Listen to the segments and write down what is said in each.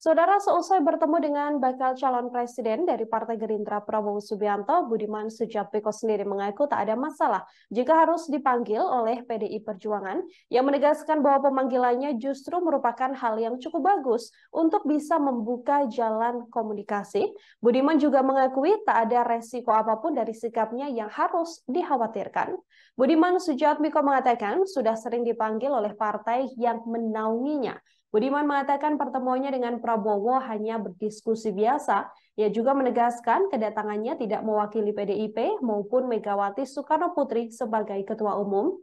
Saudara, seusai bertemu dengan bakal calon presiden dari Partai Gerindra Prabowo Subianto, Budiman Sujatmiko sendiri mengaku tak ada masalah jika harus dipanggil oleh PDI Perjuangan, yang menegaskan bahwa pemanggilannya justru merupakan hal yang cukup bagus untuk bisa membuka jalan komunikasi. Budiman juga mengakui tak ada resiko apapun dari sikapnya yang harus dikhawatirkan. Budiman Sujatmiko mengatakan sudah sering dipanggil oleh partai yang menaunginya. Budiman mengatakan pertemuannya dengan Prabowo hanya berdiskusi biasa. Ia juga menegaskan kedatangannya tidak mewakili PDIP maupun Megawati Soekarno Putri sebagai ketua umum.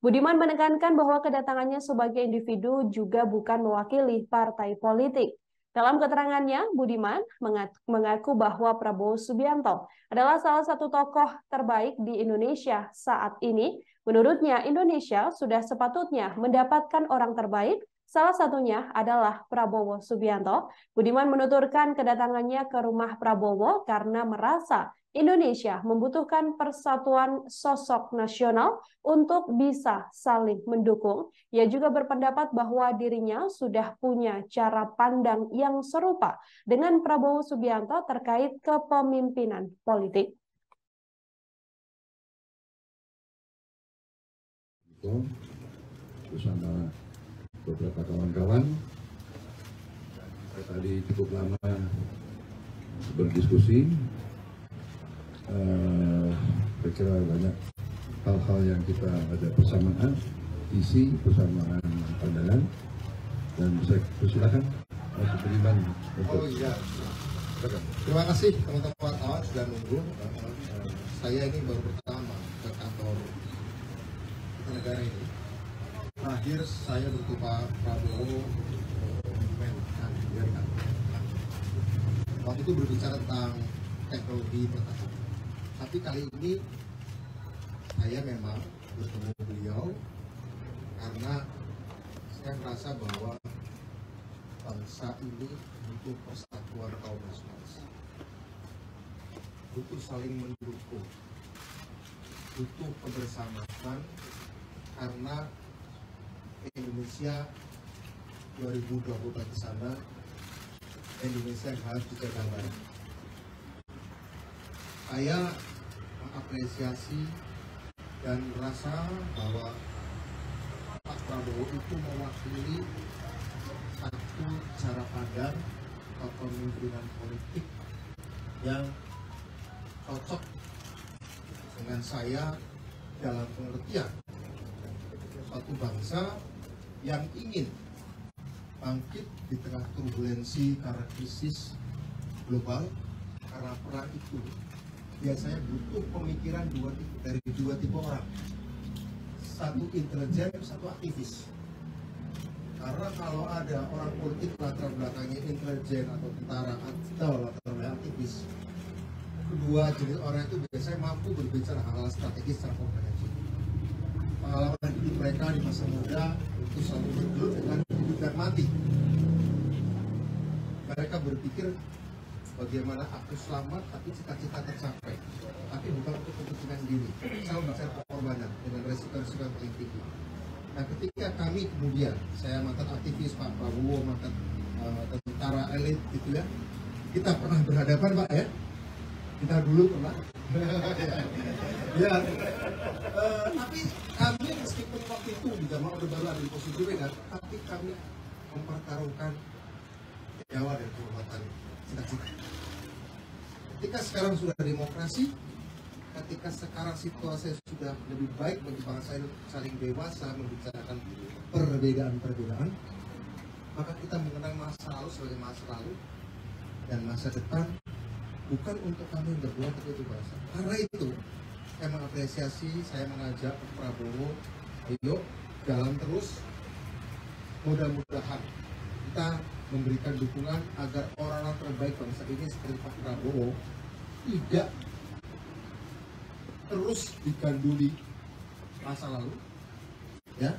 Budiman menekankan bahwa kedatangannya sebagai individu juga bukan mewakili partai politik. Dalam keterangannya, Budiman mengaku bahwa Prabowo Subianto adalah salah satu tokoh terbaik di Indonesia saat ini. Menurutnya, Indonesia sudah sepatutnya mendapatkan orang terbaik. Salah satunya adalah Prabowo Subianto. Budiman menuturkan kedatangannya ke rumah Prabowo karena merasa Indonesia membutuhkan persatuan sosok nasional untuk bisa saling mendukung. Ia juga berpendapat bahwa dirinya sudah punya cara pandang yang serupa dengan Prabowo Subianto terkait kepemimpinan politik. Bersama beberapa kawan-kawan, saya tadi cukup lama berdiskusi. Saya kira banyak hal-hal yang kita ada persamaan, isi persamaan pandangan, dan saya persilakan Mas Budiman untuk. Oh iya, terima kasih teman-teman wartawan sudah nunggu. Saya ini baru pertama ke kantor negara ini. Terakhir saya bertemu Pak Prabowo waktu itu berbicara tentang teknologi pertahanan. Tapi kali ini saya memang bertemu beliau karena saya merasa bahwa bangsa ini butuh persatuan kaum nasionalis, butuh saling mendukung, butuh kebersamaan, karena Indonesia 2024 di sana, Indonesia yang harus dijaga baik. Saya mengapresiasi dan merasa bahwa Pak Prabowo itu mewakili satu cara pandang kepemimpinan politik yang cocok dengan saya dalam pengertian suatu bangsa yang ingin bangkit di tengah turbulensi karena krisis global, karena perang itu biasanya butuh pemikiran dari dua tipe orang, satu intelijen, satu aktivis. Karena kalau ada orang politik latar belakangnya intelijen atau tentara atau latar belakang aktivis, kedua jenis orang itu biasanya mampu berbicara hal-hal strategis secara komprehensif. Pengalaman hidup mereka di masa muda itu selalu bergelut dengan hidup dan mati. Mereka berpikir bagaimana aku selamat tapi cita-cita tercapai, tapi bukan untuk kepentingan diri. Saya bicara pengorbanan dengan resiko-resiko yang paling tinggi. Nah, ketika kami kemudian, saya mantan aktivis, Pak Prabowo mantan tentara elit gitu ya, kita pernah berhadapan Pak ya, kita dulu pernah. Ya, tapi kami meskipun waktu itu di zaman Orde Baru ada di posisi berbeda, tapi kami mempertaruhkan nyawa dan kehormatan cita-cita. Ketika sekarang sudah demokrasi, ketika sekarang situasi sudah lebih baik bagi bangsa ini saling dewasa membicarakan perbedaan-perbedaan, maka kita mengenang masa lalu sebagai masa lalu dan masa depan bukan untuk kami berdua tapi untuk bangsa. Karena itu saya mengapresiasi, saya mengajak Pak Prabowo, ayo jalan terus, mudah-mudahan kita memberikan dukungan agar orang-orang terbaik bangsa ini seperti Pak Prabowo tidak terus diganduli masa lalu. Ya,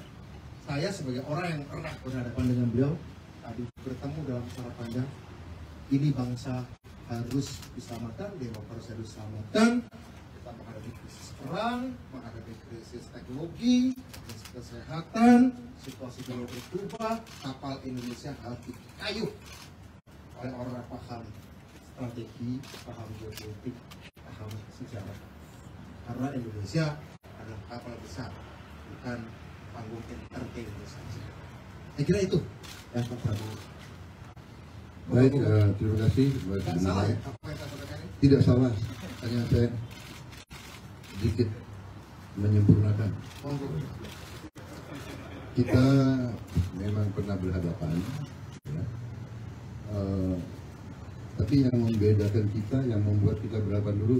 saya sebagai orang yang pernah berhadapan dengan beliau tadi bertemu dalam cara pandang ini bangsa harus diselamatkan, demokrasi harus diselamatkan. Kita menghadapi krisis perang, menghadapi krisis teknologi, krisis kesehatan, situasi global berubah, kapal Indonesia harus dikayuh oleh orang paham strategi, paham geopolitik, paham sejarah. Karena Indonesia adalah kapal besar, bukan panggung entertainment saja. Saya kira itu yang Pak Prabowo. Baik, terima kasih. Tidak salah ya apa yang saya sampaikan ini? Tidak salah, hanya saya sedikit menyempurnakan. Kita memang pernah berhadapan, ya. Tapi yang membedakan kita, yang membuat kita berhadapan dulu,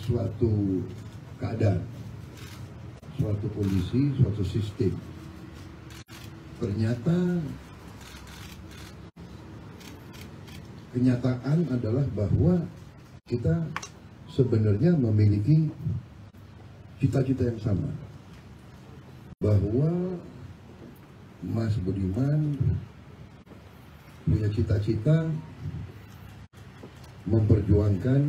suatu keadaan, suatu kondisi, suatu sistem. Ternyata kenyataan adalah bahwa kita sebenarnya memiliki cita-cita yang sama, bahwa Mas Budiman punya cita-cita memperjuangkan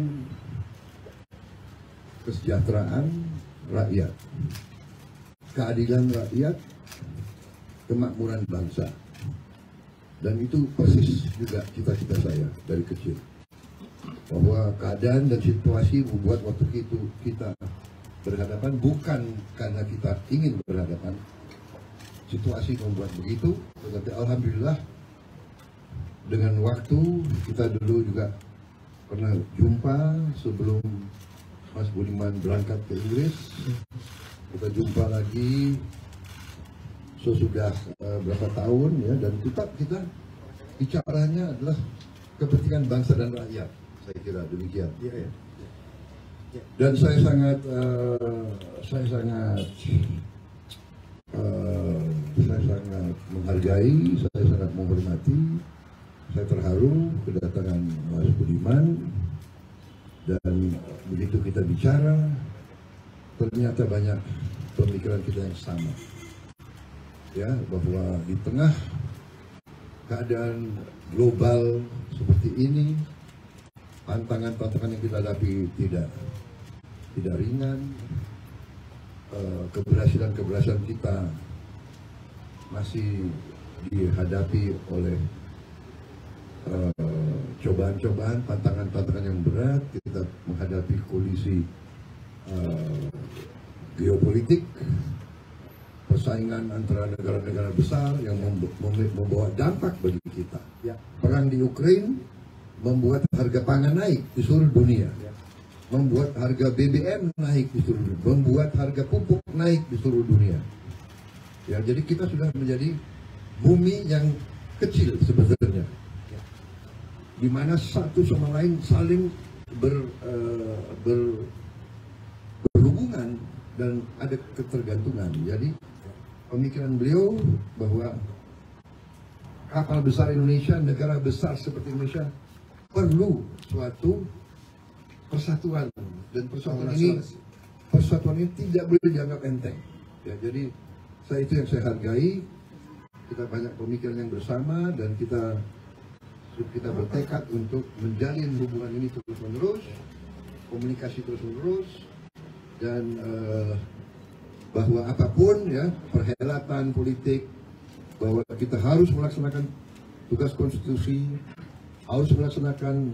kesejahteraan rakyat, keadilan rakyat, kemakmuran bangsa. Dan itu persis juga cita-cita saya dari kecil, bahwa keadaan dan situasi membuat waktu itu kita berhadapan bukan karena kita ingin berhadapan, situasi membuat begitu. Tetapi alhamdulillah dengan waktu kita dulu juga pernah jumpa sebelum Mas Budiman berangkat ke Inggris, kita jumpa lagi sesudah berapa tahun ya, dan kita bicaranya adalah kepentingan bangsa dan rakyat. Saya kira demikian. Iya, ya. Dan saya sangat menghargai, saya sangat menghormati, saya terharu kedatangan Mas Budiman. Dan begitu kita bicara, ternyata banyak pemikiran kita yang sama. Ya, bahwa di tengah keadaan global seperti ini, tantangan-tantangan yang kita hadapi tidak ringan, keberhasilan kita masih dihadapi oleh cobaan-cobaan, tantangan-tantangan yang berat. Kita menghadapi kondisi geopolitik, persaingan antara negara-negara besar yang membawa dampak bagi kita. Ya. Perang di Ukraina membuat harga pangan naik di seluruh dunia, membuat harga BBM naik di seluruh dunia, membuat harga pupuk naik di seluruh dunia. Ya, jadi kita sudah menjadi bumi yang kecil sebenarnya, di mana satu sama lain saling berhubungan dan ada ketergantungan. Jadi pemikiran beliau bahwa kapal besar Indonesia, negara besar seperti Indonesia perlu suatu persatuan, dan persatuan ini tidak boleh dianggap enteng. Ya, jadi itu yang saya hargai. Kita banyak pemikiran yang bersama dan kita bertekad untuk menjalin hubungan ini terus-menerus, komunikasi terus-menerus, dan bahwa apapun ya perhelatan politik, bahwa kita harus melaksanakan tugas konstitusi, harus melaksanakan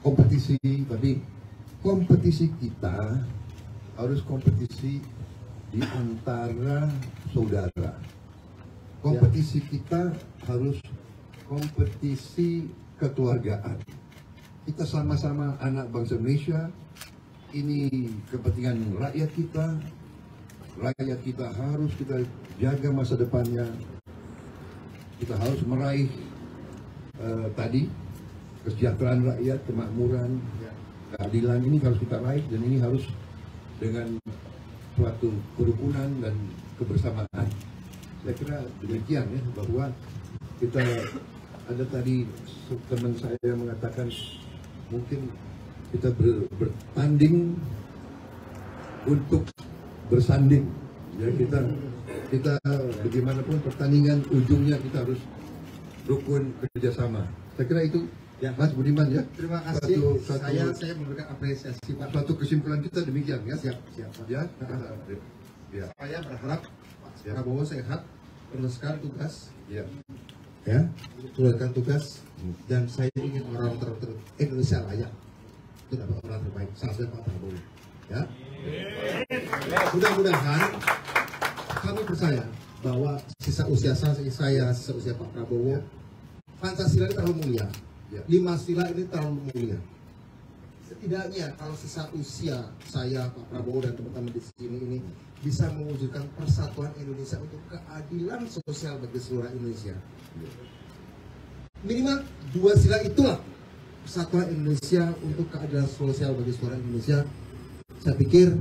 kompetisi, tapi kompetisi kita harus kompetisi di antara saudara. Kompetisi kita harus kompetisi kekeluargaan. Kita sama-sama anak bangsa Indonesia. Ini kepentingan rakyat kita. Rakyat kita harus kita jaga masa depannya. Kita harus meraih tadi kesejahteraan rakyat, kemakmuran, keadilan, ini harus kita raih, dan ini harus dengan suatu kerukunan dan kebersamaan. Saya kira demikian ya, bahwa kita ada tadi teman saya mengatakan mungkin kita bertanding untuk bersanding. Ya, kita bagaimanapun pertandingan ujungnya kita harus rukun kerjasama. Saya kira itu ya, Mas Budiman ya. Terima kasih. Saya memberikan apresiasi Pak. Suatu kesimpulan kita demikian ya. Siap. Ya. Saya berharap Pak Prabowo sehat, teruskan tugas. Ya. ya, menjalankan tugas, dan saya ingin orang terbaik Indonesia layak itu dapat orang terbaik, salah satunya Pak Prabowo. Ya, mudah-mudahan kami percaya bahwa sisa usia saya, sisa usia Pak Prabowo, Pancasila ini terlalu mulia, 5 sila ini terlalu mulia. Setidaknya kalau sisa usia saya, Pak Prabowo dan teman-teman di sini ini bisa mewujudkan persatuan Indonesia untuk keadilan sosial bagi seluruh Indonesia. Minimal 2 sila itulah persatuan Indonesia untuk keadilan sosial bagi seluruh Indonesia. Saya pikir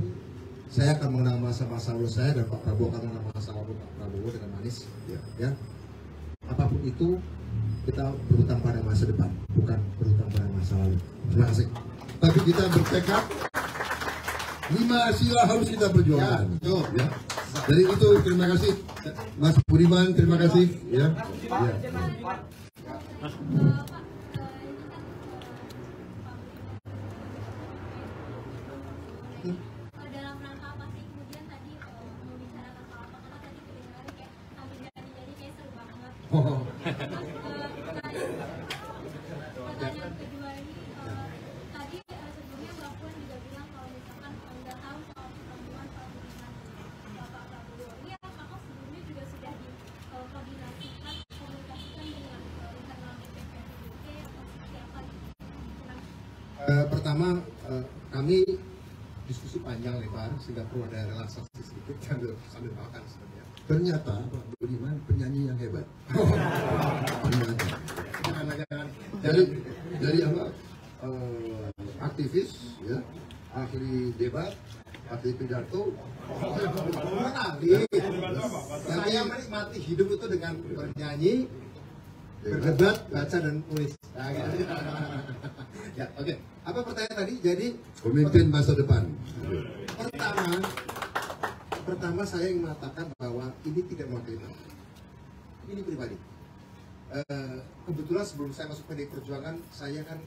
saya akan mengenang masa-masa lalu saya dan Pak Prabowo akan mengenang masa lalu Pak Prabowo dengan manis. Ya. Apapun itu kita berhutang pada masa depan, bukan berhutang pada masa lalu. Terima kasih. Tapi kita bertekad 5 sila harus kita perjuangkan. Ya. Jadi itu terima kasih Mas Budiman, terima kasih. Ya. Dalam rangka apa sih kemudian tadi membicarakan soal apa, karena tadi kedengaran kayak sambil jadi kayak seru banget. Pertanyaan kedua ini tadi sebelumnya Mbak Puan juga bilang kalau misalkan nggak tahu soal pertemuan Pak Budiman Bapak Prabowo ini, apakah sebelumnya juga sudah dikoordinasikan, komunikasikan dengan internal DPP atau seperti apa? Pertama, kami diskusi panjang lebar sehingga perlu ada relaksasi sedikit sambil makan sebenarnya. Ternyata Pak Budiman penyanyi yang hebat. Jangan. Jadi apa? Aktivis, ya, ahli debat, ahli pidato. Saya menikmati hidup itu dengan bernyanyi, berdebat, baca dan tulis. Ya, oke. Apa pertanyaan tadi? Jadi Pemimpin masa depan. Pertama saya ingin mengatakan bahwa ini tidak mewakili Pak. Ini pribadi. Kebetulan sebelum saya masuk PDI Perjuangan, saya kan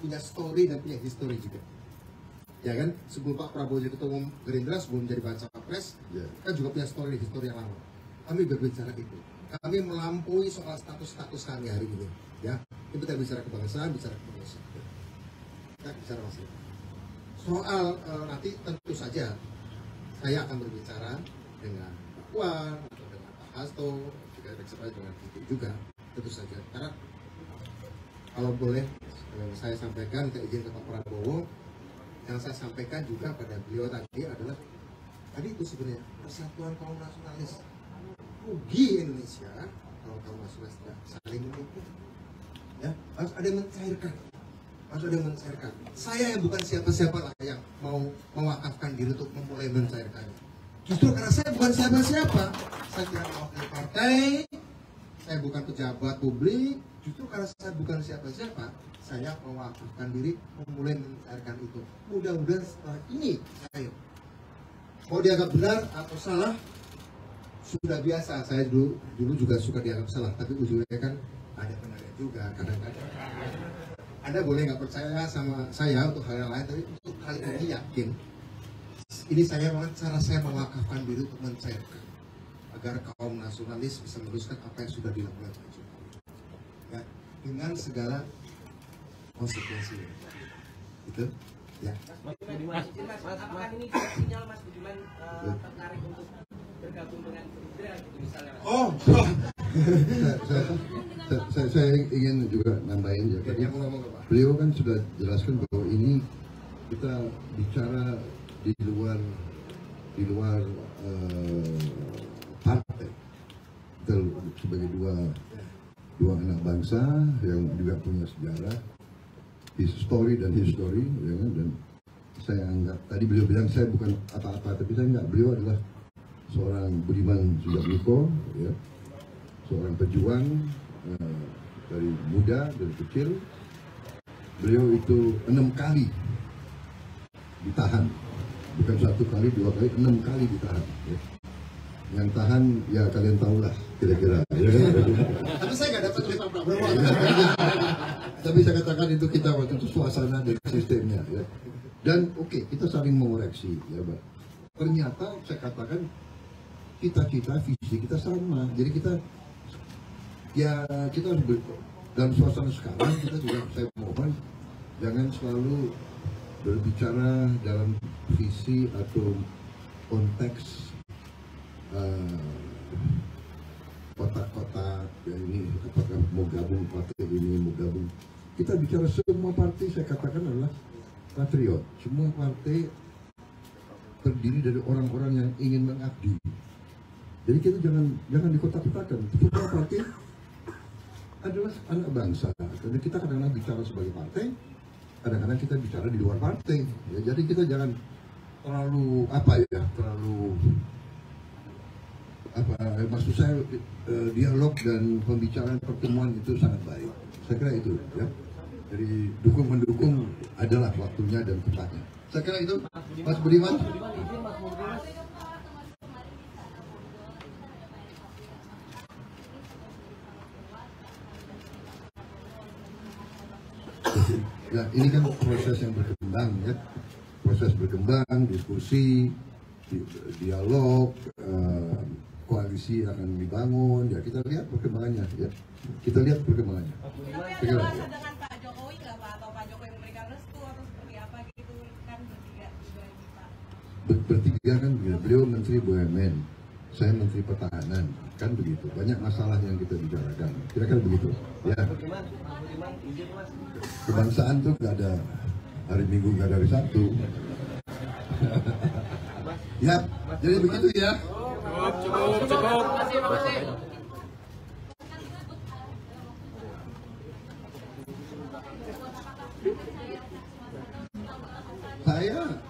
punya story dan punya history juga. Ya kan, sebelum Pak Prabowo jadi ketua umum Gerindra, sebelum jadi baca pres, kan juga punya story yang lama. Kami berbicara itu. Kami melampaui soal status kami hari ini. Ya, kita bicara kebangsaan, bicara kemanusiaan. Kita bicara masalah. Soal nanti tentu saja saya akan berbicara dengan Pak Puan atau dengan Pak Hasto, juga dengan itu juga, tentu saja. Karena kalau boleh saya sampaikan, minta izin ke Pak Prabowo, yang saya sampaikan juga pada beliau tadi adalah tadi itu sebenarnya persatuan kaum nasionalis. Rugi Indonesia kalau kaum nasionalis tidak saling mendukung. Ya, harus ada yang mencairkan. Saya yang bukan siapa-siapa lah yang mau mewakafkan diri untuk memulai mencairkannya. Justru karena saya bukan siapa-siapa, saya tidak mewakili partai, saya bukan pejabat publik. Justru karena saya bukan siapa-siapa, saya mewakafkan diri memulai mencairkan itu. Mudah-mudahan setelah ini saya mau dianggap benar atau salah sudah biasa. Saya dulu juga suka dianggap salah, tapi ujungnya kan ada benarnya juga kadang-kadang. Anda boleh nggak percaya sama saya untuk hal yang lain, tapi untuk kali ini yakin ini saya memang cara saya mewakafkan diri untuk mencairkan agar kaum nasionalis bisa meneruskan apa yang sudah dilakukan Pak Jokowi, ya, dengan segala konsekuensinya. Itu ya. Apakah ini sinyal Mas Budiman tertarik untuk bergabung dengan Gerindra gitu misalnya? Saya ingin juga nambahin ya. Tadi beliau kan sudah jelaskan bahwa ini kita bicara di luar partai. Kita sebagai dua anak bangsa yang juga punya sejarah, history, ya kan? Dan saya anggap tadi beliau bilang saya bukan apa-apa, tapi saya enggak. Beliau adalah seorang Budiman Sujatmiko, ya, seorang pejuang dari muda, dari kecil. Beliau itu 6 kali ditahan, bukan 1 kali, 2 kali, 6 kali ditahan. Ya. Yang tahan ya kalian tahulah kira-kira. Ya. Tapi saya nggak dapat oleh Pak Prabowo. Tapi saya katakan itu kita waktu itu suasana dan sistemnya. Ya. Dan oke, kita saling mengoreksi. Ya, Pak. Ternyata saya katakan cita-cita, visi kita sama. Jadi kita ya kita harus dalam suasana sekarang kita juga, saya mohon jangan selalu berbicara dalam visi atau konteks kotak-kotak ya, ini apakah mau gabung partai ini, mau gabung. Kita bicara semua partai, saya katakan adalah patriot. Semua partai terdiri dari orang-orang yang ingin mengabdi. Jadi kita jangan dikotak-kotakan. Semua partai adalah anak bangsa. Jadi kita kadang-kadang bicara sebagai partai, kadang-kadang kita bicara di luar partai. Ya, jadi kita jangan terlalu maksud saya dialog dan pembicaraan pertemuan itu sangat baik. Saya kira itu ya. Jadi dukung-mendukung adalah waktunya dan tempatnya. Saya kira itu, Mas Budiman. Ya, ini kan proses yang berkembang ya. Proses berkembang, diskusi, dialog, koalisi akan dibangun. Ya, kita lihat perkembangannya ya. Kita lihat perkembangannya. Tapi ada bahasa dengan Pak Jokowi nggak Pak? Atau Pak Jokowi memberikan restu atau seperti apa gitu kan bertiga juga ini Pak? Bertiga kan beliau Menteri BUMN, saya Menteri Pertahanan, kan begitu. Banyak masalah yang kita bicarakan. Kira-kira begitu. Ya. Kebangsaan tuh nggak ada hari Minggu, nggak ada hari Sabtu. Ya, jadi begitu ya. Cukup.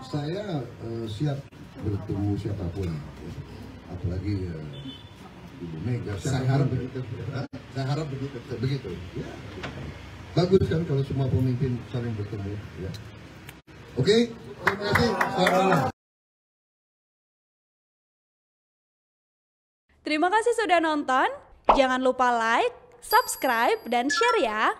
Saya siap bertemu siapapun, apalagi Ibu Mega. Saya harap begitu. Saya harap begitu. Ya. Bagus kan kalau semua pemimpin saling bertemu. Ya. Oke, terima kasih. Selamat malam. Terima kasih sudah nonton. Jangan lupa like, subscribe, dan share ya.